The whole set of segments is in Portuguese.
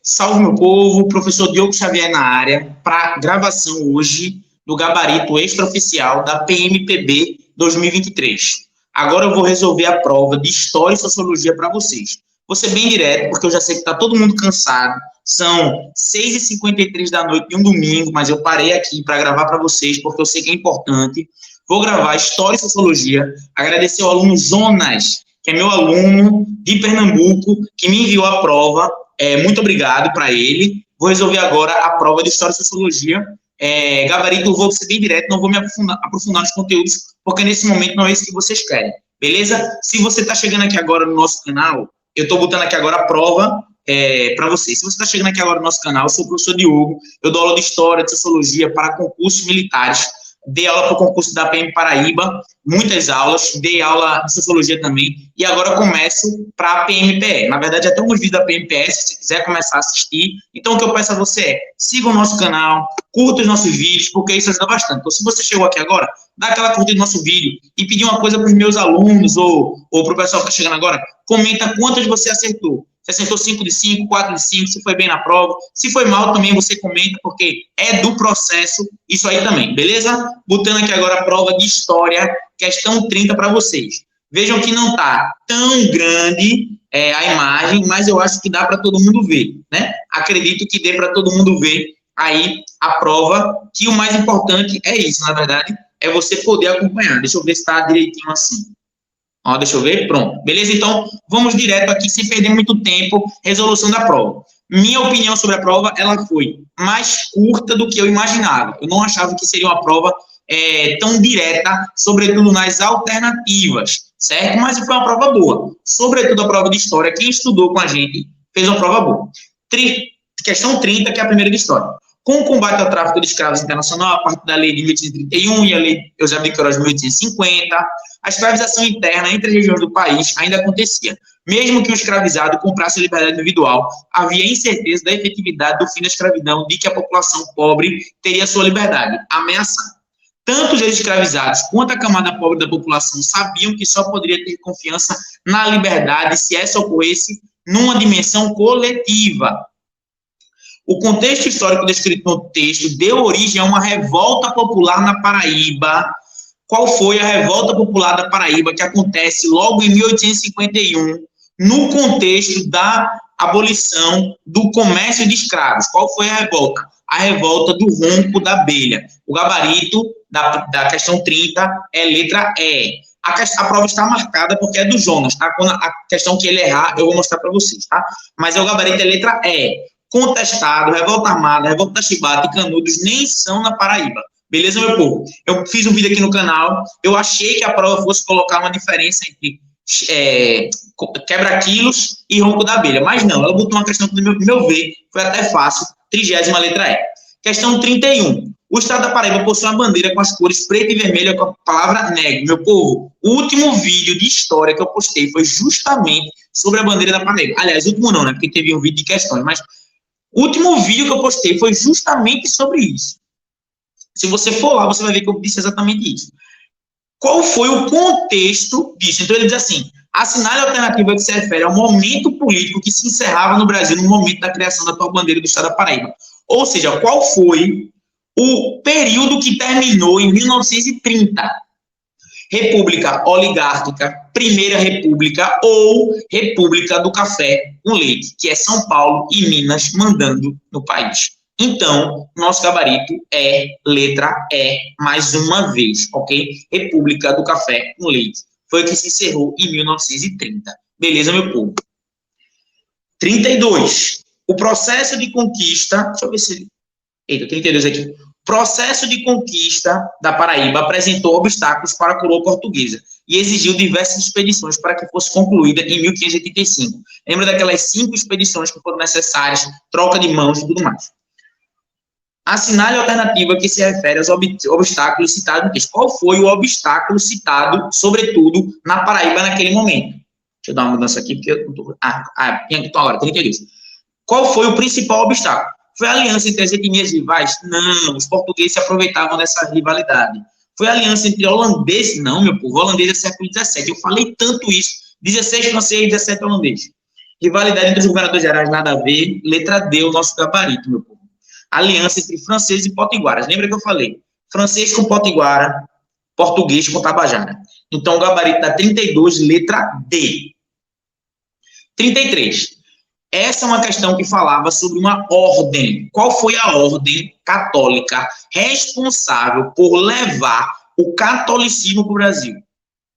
Salve, meu povo, professor Diogo Xavier na área, para gravação hoje do gabarito extraoficial da PMPB 2023. Agora eu vou resolver a prova de História e Sociologia para vocês. Vou ser bem direto, porque eu já sei que está todo mundo cansado. São 6h53 da noite de um domingo, mas eu parei aqui para gravar para vocês, porque eu sei que é importante. Vou gravar História e Sociologia, agradecer ao aluno Jonas, que é meu aluno de Pernambuco, que me enviou a prova. Muito obrigado para ele. Vou resolver agora a prova de História e Sociologia. Gabarito, vou ser bem direto, não vou me aprofundar nos conteúdos, porque nesse momento não é isso que vocês querem, beleza? Se você está chegando aqui agora no nosso canal, eu estou botando aqui agora a prova para vocês. Se você está chegando aqui agora no nosso canal, eu sou o professor Diogo, eu dou aula de História, de Sociologia para concursos militares, dei aula para o concurso da PM Paraíba, muitas aulas, dei aula de Sociologia também, e agora começo para a PMPE. Na verdade, até alguns vídeos da PMPE, se você quiser começar a assistir. Então, o que eu peço a você é, siga o nosso canal, curta os nossos vídeos, porque isso ajuda bastante. Então, se você chegou aqui agora, dá aquela curtida no nosso vídeo e pedir uma coisa para os meus alunos ou para o pessoal que está chegando agora, comenta quantas você acertou. Se acertou 5 de 5, 4 de 5, se foi bem na prova. Se foi mal também, você comenta, porque é do processo isso aí também, beleza? Botando aqui agora a prova de História, questão 30 para vocês. Vejam que não está tão grande a imagem, mas eu acho que dá para todo mundo ver, né? Acredito que dê para todo mundo ver aí a prova, que o mais importante é isso, na verdade, é você poder acompanhar. Deixa eu ver se está direitinho assim. Ó, deixa eu ver, pronto. Beleza? Então, vamos direto aqui, sem perder muito tempo, resolução da prova. Minha opinião sobre a prova, ela foi mais curta do que eu imaginava. Eu não achava que seria uma prova tão direta, sobretudo nas alternativas, certo? Mas foi uma prova boa. Sobretudo a prova de História, quem estudou com a gente fez uma prova boa. Questão 30, que é a primeira de História. Com o combate ao tráfico de escravos internacional, a partir da lei de 1831 e a lei Eusébio de Queiroz de 1850, a escravização interna entre as regiões do país ainda acontecia. Mesmo que o escravizado comprasse a liberdade individual, havia incerteza da efetividade do fim da escravidão, de que a população pobre teria sua liberdade ameaçada. Tanto os escravizados quanto a camada pobre da população sabiam que só poderia ter confiança na liberdade se essa ocorresse numa dimensão coletiva. O contexto histórico descrito no texto deu origem a uma revolta popular na Paraíba. Qual foi a revolta popular da Paraíba que acontece logo em 1851, no contexto da abolição do comércio de escravos? Qual foi a revolta? A revolta do ronco da abelha. O gabarito da questão 30 é letra E. A prova está marcada porque é do Jonas, tá? Quando a questão que ele errar, eu vou mostrar para vocês, tá? Mas o gabarito é letra E. Contestado, revolta armada, revolta da Chibata e Canudos nem são na Paraíba. Beleza, meu povo? Eu fiz um vídeo aqui no canal, eu achei que a prova fosse colocar uma diferença entre quebra-quilos e ronco da abelha, mas não, ela botou uma questão que, no meu ver, foi até fácil, 30ª letra E. Questão 31. O estado da Paraíba possui uma bandeira com as cores preta e vermelha com a palavra negro. Meu povo, o último vídeo de história que eu postei foi justamente sobre a bandeira da Paraíba. Aliás, o último não, né? Porque teve um vídeo de questões, mas o último vídeo que eu postei foi justamente sobre isso. Se você for lá, você vai ver que eu disse exatamente isso. Qual foi o contexto disso? Então, ele diz assim, assinale a alternativa que se refere ao momento político que se encerrava no Brasil no momento da criação da atual bandeira do estado da Paraíba. Ou seja, qual foi o período que terminou em 1930? República oligárquica, Primeira República ou República do Café com Leite, que é São Paulo e Minas mandando no país. Então, nosso gabarito é letra E mais uma vez, ok? República do Café com Leite. Foi o que se encerrou em 1930. Beleza, meu povo? 32. O processo de conquista... Deixa eu ver se... Eita, 32 aqui. Processo de conquista da Paraíba apresentou obstáculos para a coroa portuguesa e exigiu diversas expedições para que fosse concluída em 1585. Lembra daquelas 5 expedições que foram necessárias, troca de mãos e tudo mais. Assinale a alternativa que se refere aos obstáculos citados no texto. Qual foi o obstáculo citado, sobretudo, na Paraíba naquele momento? Deixa eu dar uma mudança aqui, porque eu tô... agora, 32. Qual foi o principal obstáculo? Foi a aliança entre as etnias rivais? Não, os portugueses se aproveitavam dessa rivalidade. Foi a aliança entre holandeses? Não, meu povo, holandês é século XVII. Eu falei tanto isso, 16 francês, 17 holandês. Rivalidade entre os governadores gerais, nada a ver. Letra D, o nosso gabarito, meu povo. Aliança entre franceses e potiguaras. Lembra que eu falei? Francês com potiguara, português com tabajara. Então, o gabarito da 32, letra D. 33. Essa é uma questão que falava sobre uma ordem. Qual foi a ordem católica responsável por levar o catolicismo para o Brasil?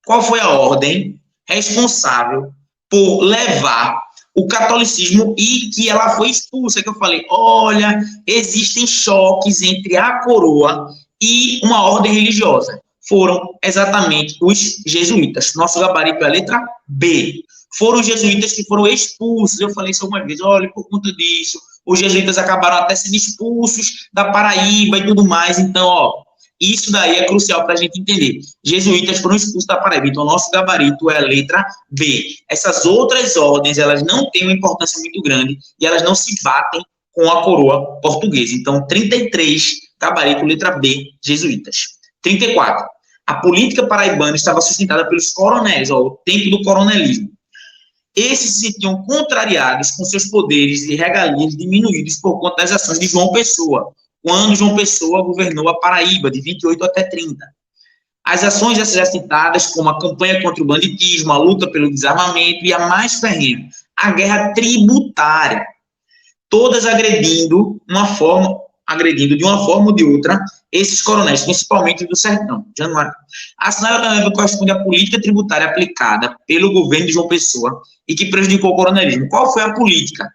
Qual foi a ordem responsável por levar o catolicismo e que ela foi expulsa? Que eu falei, olha, existem choques entre a coroa e uma ordem religiosa. Foram exatamente os jesuítas. Nosso gabarito é a letra B. Foram os jesuítas que foram expulsos. Eu falei isso algumas vezes, olha, por conta disso, os jesuítas acabaram até sendo expulsos da Paraíba e tudo mais. Então, ó, isso daí é crucial para a gente entender. Jesuítas foram expulsos da Paraíba. Então, nosso gabarito é a letra B. Essas outras ordens, elas não têm uma importância muito grande e elas não se batem com a coroa portuguesa. Então, 33, gabarito, letra B, jesuítas. 34. A política paraibana estava sustentada pelos coronéis, ó, o tempo do coronelismo. Esses se sentiam contrariados com seus poderes e regalias diminuídos por conta das ações de João Pessoa, quando João Pessoa governou a Paraíba, de 28 até 30. As ações já citadas, como a campanha contra o banditismo, a luta pelo desarmamento e a mais ferrenha, a guerra tributária, todas agredindo de uma forma ou de outra esses coronéis, principalmente do sertão. Januário. Assinala também que corresponde à política tributária aplicada pelo governo de João Pessoa e que prejudicou o coronelismo. Qual foi a política?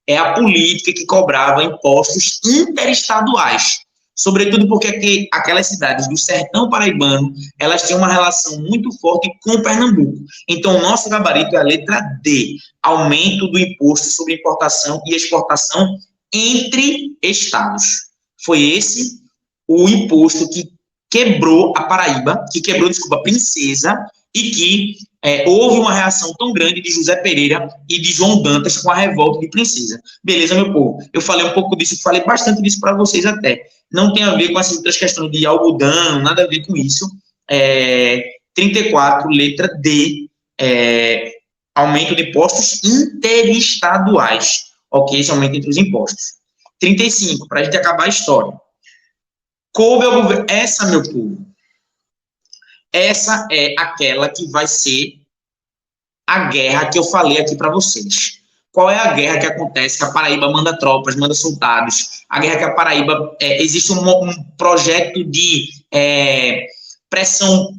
É a política que cobrava impostos interestaduais, sobretudo porque aquelas cidades do sertão paraibano, elas têm uma relação muito forte com Pernambuco. Então, o nosso gabarito é a letra D, aumento do imposto sobre importação e exportação entre estados. Foi esse o imposto que quebrou a Paraíba, Princesa, e que houve uma reação tão grande de José Pereira e de João Dantas com a revolta de Princesa. Beleza, meu povo? Eu falei um pouco disso, falei bastante disso para vocês até. Não tem a ver com essas outras questões de algodão, nada a ver com isso. 34, letra D, aumento de impostos interestaduais. Ok, esse aumento entre os impostos. 35, para a gente acabar a história. Coube ao governo. Essa, meu povo, essa é aquela que vai ser a guerra que eu falei aqui para vocês. Qual é a guerra que acontece? Que a Paraíba manda tropas, manda soldados. A guerra que a Paraíba... existe um projeto de pressão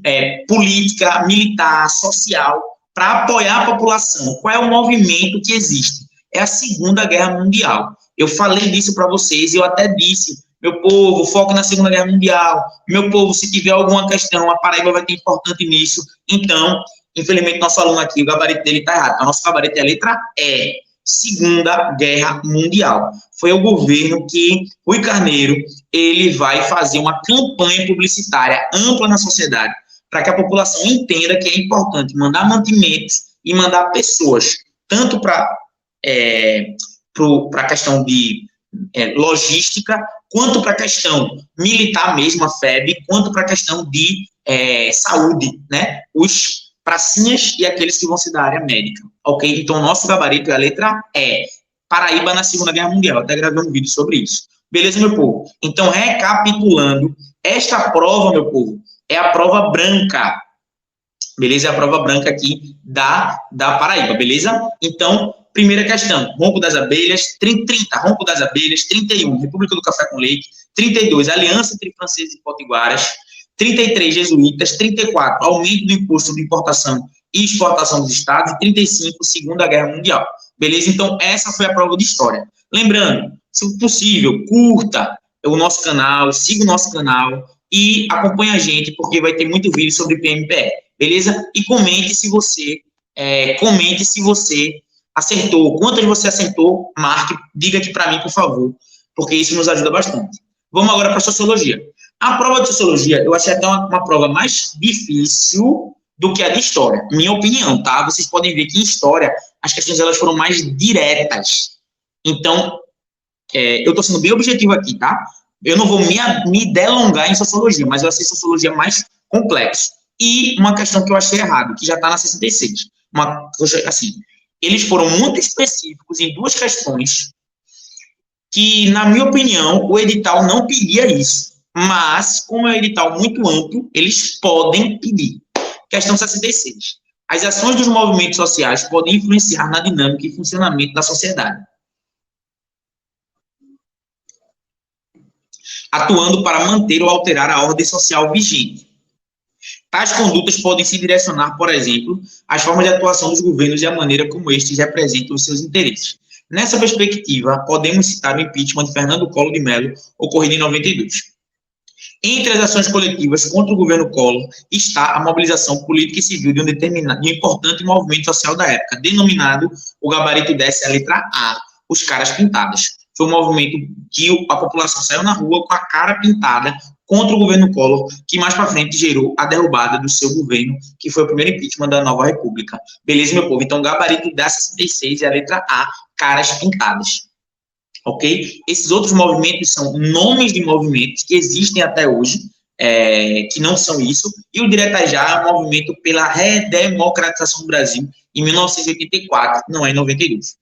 política, militar, social, para apoiar a população. Qual é o movimento que existe? É a Segunda Guerra Mundial. Eu falei disso para vocês, eu até disse, meu povo, foco na Segunda Guerra Mundial, meu povo, se tiver alguma questão, a Paraíba vai ter importante nisso. Então, infelizmente, nosso aluno aqui, o gabarito dele está errado. Então, nosso gabarito é a letra E, Segunda Guerra Mundial. Foi o governo que, Rui Carneiro, ele vai fazer uma campanha publicitária ampla na sociedade, para que a população entenda que é importante mandar mantimentos e mandar pessoas, tanto para a questão de logística, quanto para a questão militar mesmo, a FEB, quanto para a questão de saúde, né? Os pracinhas e aqueles que vão ser da área médica, ok? Então, o nosso gabarito é a letra E, Paraíba na Segunda Guerra Mundial. Eu até gravei um vídeo sobre isso. Beleza, meu povo? Então, recapitulando, esta prova, meu povo, é a prova branca. Beleza? É a prova branca aqui da Paraíba, beleza? Então, primeira questão, Ronco das Abelhas, 30, Ronco das Abelhas, 31, República do Café com Leite, 32, Aliança entre franceses e potiguaras, 33, Jesuítas, 34, aumento do imposto de importação e exportação dos estados, e 35, Segunda Guerra Mundial. Beleza? Então, essa foi a prova de história. Lembrando, se possível, curta o nosso canal, siga o nosso canal e acompanhe a gente, porque vai ter muito vídeo sobre PMPE. Beleza? E comente se você acertou. Quantas você acertou, marque, diga aqui para mim, por favor, porque isso nos ajuda bastante. Vamos agora para a Sociologia. A prova de Sociologia, eu achei até uma prova mais difícil do que a de História. Minha opinião, tá? Vocês podem ver que em História, as questões elas foram mais diretas. Então, eu estou sendo bem objetivo aqui, tá? Eu não vou me delongar em Sociologia, mas eu achei Sociologia mais complexo. E uma questão que eu achei errado, que já está na 66. Assim, eles foram muito específicos em duas questões que, na minha opinião, o edital não pedia isso. Mas, como é um edital muito amplo, eles podem pedir. Questão 66. As ações dos movimentos sociais podem influenciar na dinâmica e funcionamento da sociedade, atuando para manter ou alterar a ordem social vigente. Tais condutas podem se direcionar, por exemplo, às formas de atuação dos governos e a maneira como estes representam os seus interesses. Nessa perspectiva, podemos citar o impeachment de Fernando Collor de Mello, ocorrido em 92. Entre as ações coletivas contra o governo Collor está a mobilização política e civil de um importante movimento social da época, denominado o gabarito 10, a letra A, os caras pintadas. Foi um movimento que a população saiu na rua com a cara pintada contra o governo Collor, que mais para frente gerou a derrubada do seu governo, que foi o primeiro impeachment da nova república. Beleza, meu povo? Então, gabarito da 66 é a letra A, caras pintadas. Ok? Esses outros movimentos são nomes de movimentos que existem até hoje, que não são isso, e o Direta Já é um movimento pela redemocratização do Brasil, em 1984, não é em 92.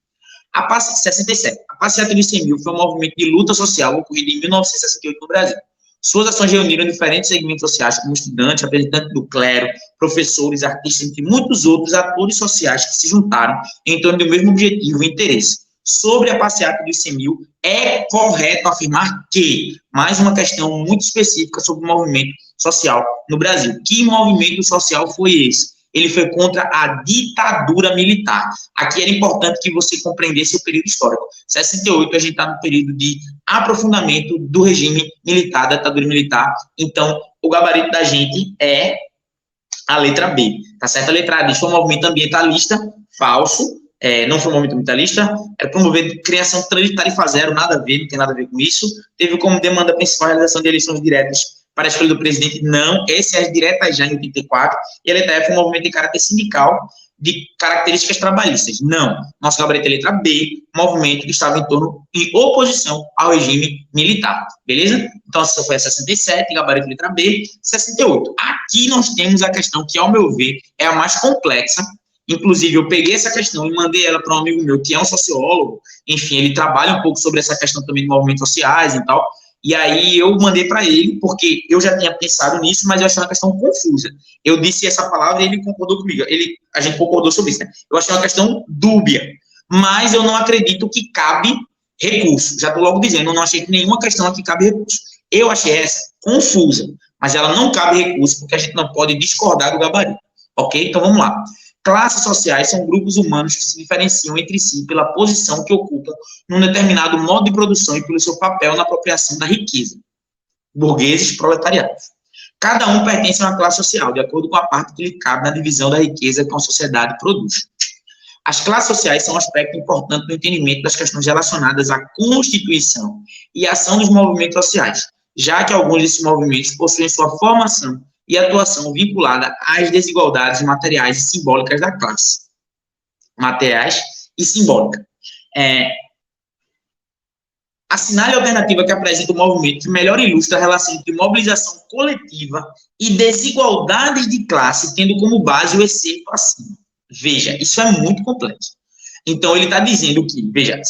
67. A Passeata dos 100 mil foi um movimento de luta social ocorrido em 1968 no Brasil. Suas ações reuniram diferentes segmentos sociais, como estudantes, representantes do clero, professores, artistas, entre muitos outros atores sociais que se juntaram em torno do mesmo objetivo e interesse. Sobre a Passeata dos 100 mil, é correto afirmar que, mais uma questão muito específica sobre o movimento social no Brasil. Que movimento social foi esse? Ele foi contra a ditadura militar. Aqui era importante que você compreendesse o período histórico. 68, a gente está no período de aprofundamento do regime militar, da ditadura militar. Então, o gabarito da gente é a letra B, tá certo? A letra A diz, foi um movimento ambientalista, falso, não foi um movimento ambientalista, era promover criação tarifa zero, nada a ver, não tem nada a ver com isso. Teve como demanda principal a realização de eleições diretas para a escolha do presidente, não, esse é as diretas já em 84, e a letra F é um movimento de caráter sindical, de características trabalhistas, não. Nosso gabarito é a letra B, movimento que estava em oposição ao regime militar, beleza? Então, essa foi a 67, gabarito letra B, 68. Aqui nós temos a questão que, ao meu ver, é a mais complexa. Inclusive, eu peguei essa questão e mandei ela para um amigo meu, que é um sociólogo, enfim, ele trabalha um pouco sobre essa questão também de movimentos sociais e tal, e aí eu mandei para ele, porque eu já tinha pensado nisso, mas eu achei uma questão confusa. Eu disse essa palavra e ele concordou comigo, a gente concordou sobre isso, né? Eu achei uma questão dúbia, mas eu não acredito que cabe recurso. Já estou logo dizendo, eu não achei que nenhuma questão aqui cabe recurso. Eu achei essa confusa, mas ela não cabe recurso, porque a gente não pode discordar do gabarito, ok? Então, vamos lá. Classes sociais são grupos humanos que se diferenciam entre si pela posição que ocupam num determinado modo de produção e pelo seu papel na apropriação da riqueza. Burgueses, proletariados. Cada um pertence a uma classe social, de acordo com a parte que lhe cabe na divisão da riqueza que a sociedade produz. As classes sociais são um aspecto importante no entendimento das questões relacionadas à constituição e ação dos movimentos sociais, já que alguns desses movimentos possuem sua formação e atuação vinculada às desigualdades materiais e simbólicas da classe. Materiais e simbólica. Assinale a alternativa que apresenta o movimento que melhor ilustra a relação entre mobilização coletiva e desigualdades de classe, tendo como base o excerto acima. Veja, isso é muito complexo. Então, ele está dizendo que, veja,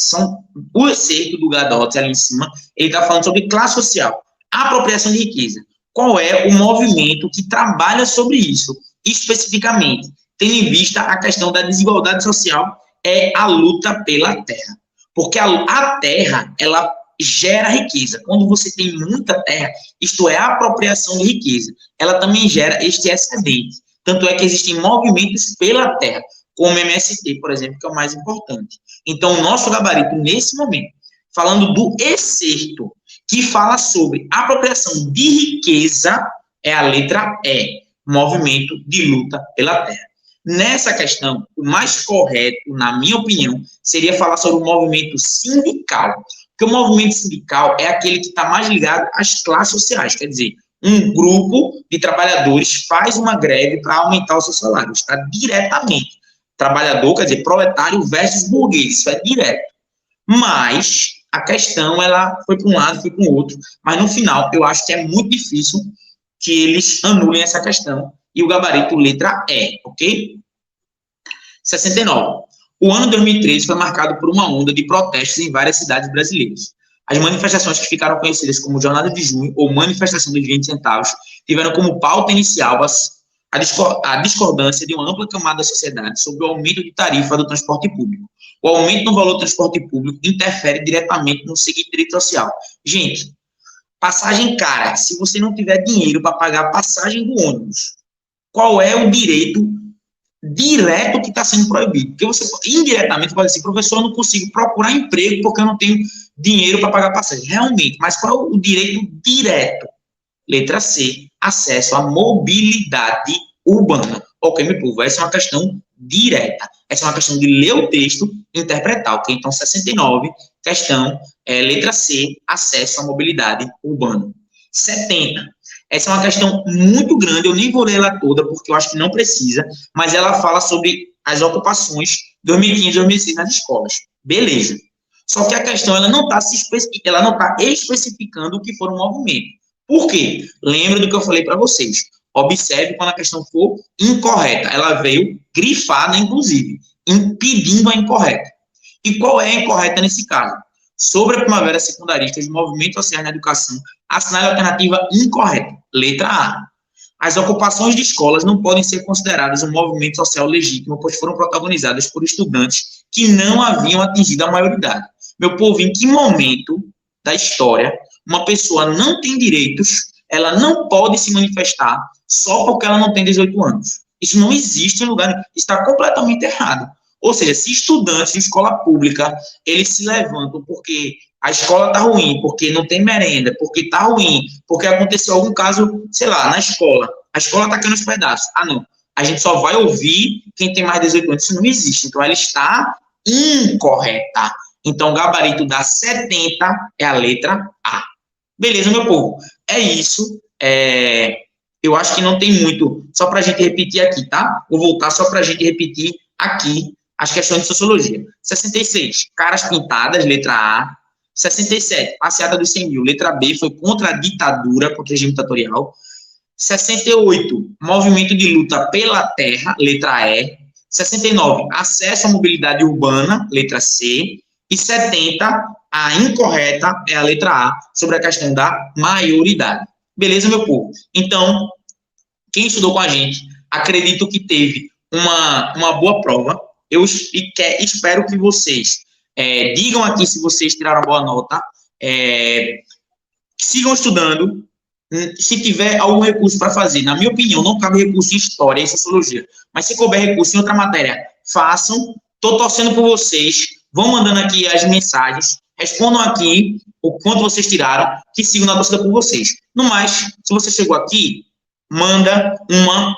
o excerto do Gadot ali em cima, ele está falando sobre classe social, apropriação de riqueza. Qual é o movimento que trabalha sobre isso, especificamente, tendo em vista a questão da desigualdade social, é a luta pela terra. Porque a terra, ela gera riqueza. Quando você tem muita terra, isto é, a apropriação de riqueza, ela também gera este excedente. Tanto é que existem movimentos pela terra, como o MST, por exemplo, que é o mais importante. Então, o nosso gabarito, nesse momento, falando do excerto, que fala sobre apropriação de riqueza, é a letra E, movimento de luta pela terra. Nessa questão, o mais correto, na minha opinião, seria falar sobre o movimento sindical, porque o movimento sindical é aquele que está mais ligado às classes sociais, quer dizer, um grupo de trabalhadores faz uma greve para aumentar o seu salário, está diretamente. Trabalhador, quer dizer, proletário versus burguês, isso é direto. Mas a questão, ela foi para um lado, foi para o outro, mas no final, eu acho que é muito difícil que eles anulem essa questão, e o gabarito letra E, ok? 69. O ano 2013 foi marcado por uma onda de protestos em várias cidades brasileiras. As manifestações que ficaram conhecidas como Jornada de Junho ou Manifestação dos 20 centavos tiveram como pauta inicial a discordância de uma ampla camada da sociedade sobre o aumento de tarifa do transporte público. O aumento no valor do transporte público interfere diretamente no seguinte direito social. Gente, passagem cara, se você não tiver dinheiro para pagar a passagem do ônibus, qual é o direito direto que está sendo proibido? Porque você, indiretamente, pode dizer, professor, eu não consigo procurar emprego porque eu não tenho dinheiro para pagar passagem. Realmente, mas qual é o direito direto? Letra C, acesso à mobilidade urbana. Ok, meu povo, essa é uma questão direta. Essa é uma questão de ler o texto e interpretar, ok? Então, 69, questão, letra C, acesso à mobilidade urbana. 70, essa é uma questão muito grande, eu nem vou ler ela toda, porque eu acho que não precisa, mas ela fala sobre as ocupações 2015 e 2016 nas escolas. Beleza. Só que a questão, ela não está especificando o que for um movimento. Por quê? Lembra do que eu falei para vocês. Observe quando a questão for incorreta. Ela veio grifada, inclusive, impedindo a incorreta. E qual é a incorreta nesse caso? Sobre a primavera secundarista, os movimentos sociais na educação, assinale a alternativa incorreta. Letra A. As ocupações de escolas não podem ser consideradas um movimento social legítimo, pois foram protagonizadas por estudantes que não haviam atingido a maioridade. Meu povo, em que momento da história uma pessoa não tem direitos, ela não pode se manifestar só porque ela não tem 18 anos? Isso não existe em lugar nenhum. Está completamente errado. Ou seja, se estudantes de escola pública, eles se levantam porque a escola está ruim, porque não tem merenda, porque está ruim, porque aconteceu algum caso, sei lá, na escola, a escola está caindo aos pedaços. Ah, não. A gente só vai ouvir quem tem mais de 18 anos. Isso não existe. Então, ela está incorreta. Então, o gabarito da 70 é a letra A. Beleza, meu povo? É isso. Eu acho que não tem muito. Só para a gente repetir aqui, tá? Vou voltar só para a gente repetir aqui as questões de sociologia. 66, caras pintadas, letra A. 67, passeata dos 100 mil, letra B, foi contra a ditadura, contra o regime ditatorial. 68, movimento de luta pela terra, letra E. 69, acesso à mobilidade urbana, letra C. E 70, a incorreta é a letra A, sobre a questão da maioridade. Beleza, meu povo? Então, quem estudou com a gente, acredito que teve uma boa prova. Eu espero que vocês digam aqui se vocês tiraram boa nota, sigam estudando. Se tiver algum recurso para fazer, na minha opinião, não cabe recurso em história e sociologia, mas se couber recurso em outra matéria, façam. Estou torcendo por vocês. Vão mandando aqui as mensagens, respondam aqui o quanto vocês tiraram, que sigam na torcida por vocês. No mais, se você chegou aqui, manda uma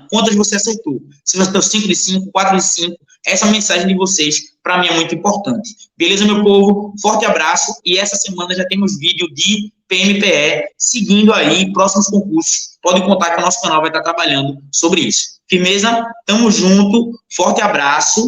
quantas você acertou. Se você deu 5 de 5, 4 de 5, essa mensagem de vocês, para mim, é muito importante. Beleza, meu povo? Forte abraço. E essa semana já temos vídeo de PMPE, seguindo aí próximos concursos. Podem contar que o nosso canal vai estar trabalhando sobre isso. Firmeza? Tamo junto. Forte abraço.